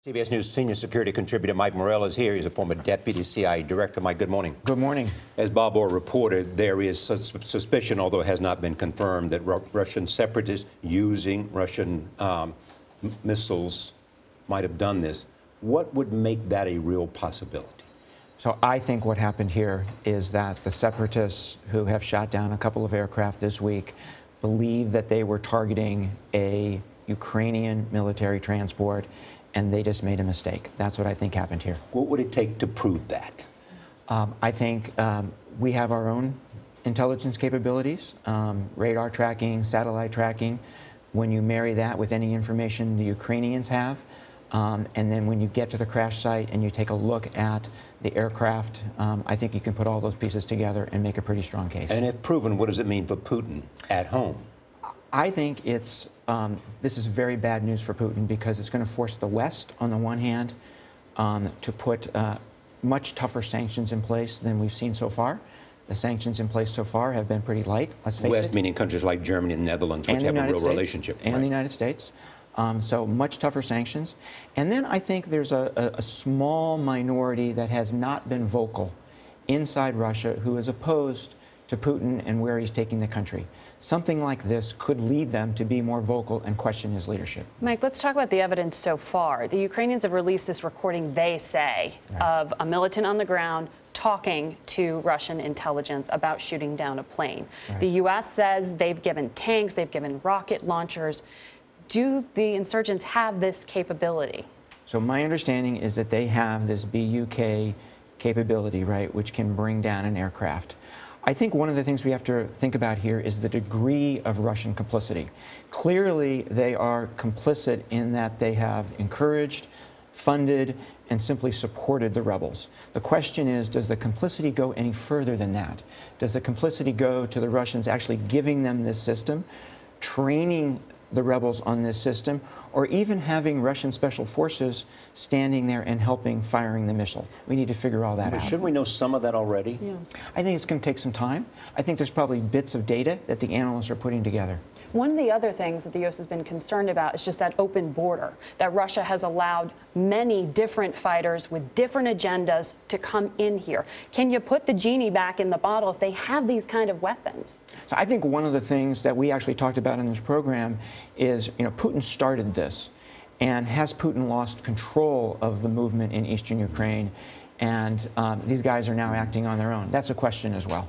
CBS News senior security contributor Mike Morell is here. He's a former deputy CIA director. Mike, good morning. Good morning. As Bob Orr reported, there is suspicion, although it has not been confirmed, that Russian separatists using Russian missiles might have done this. What would make that a real possibility? So I think what happened here is that the separatists who have shot down a couple of aircraft this week believe that they were targeting a Ukrainian military transport, and they just made a mistake. That's what I think happened here. What would it take to prove that? I think we have our own intelligence capabilities, radar tracking, satellite tracking. When you marry that with any information the Ukrainians have, and then when you get to the crash site and you take a look at the aircraft, I think you can put all those pieces together and make a pretty strong case. And if proven, what does it mean for Putin at home? I think it's this is very bad news for Putin because it's going to force the West, on the one hand, to put much tougher sanctions in place than we've seen so far. The sanctions in place so far have been pretty light, let's face it. West meaning countries like Germany and the Netherlands, which have a real relationship. And the United States. So much tougher sanctions. And then I think there's a small minority that has not been vocal inside Russia who is opposed to Putin and where he's taking the country. Something like this could lead them to be more vocal and question his leadership. Mike, let's talk about the evidence so far. The Ukrainians have released this recording, they say, of a militant on the ground talking to Russian intelligence about shooting down a plane. The U.S. says they've given tanks, they've given rocket launchers. Do the insurgents have this capability? So my understanding is that they have this BUK capability, right, which can bring down an aircraft. I think one of the things we have to think about here is the degree of Russian complicity. Clearly, they are complicit in that they have encouraged, funded, and simply supported the rebels. The question is, does the complicity go any further than that? Does the complicity go to the Russians actually giving them this system, training the rebels on this system, or even having Russian special forces standing there and helping firing the missile? We need to figure all that out. Shouldn't we know some of that already? Yeah. I think it's going to take some time. I think there's probably bits of data that the analysts are putting together. One of the other things that the U.S. has been concerned about is just that open border, that Russia has allowed many different fighters with different agendas to come in here. Can you put the genie back in the bottle if they have these kind of weapons? So I think one of the things that we actually talked about in this program is, Putin started this. And has Putin lost control of the movement in eastern Ukraine? And these guys are now acting on their own. That's a question as well.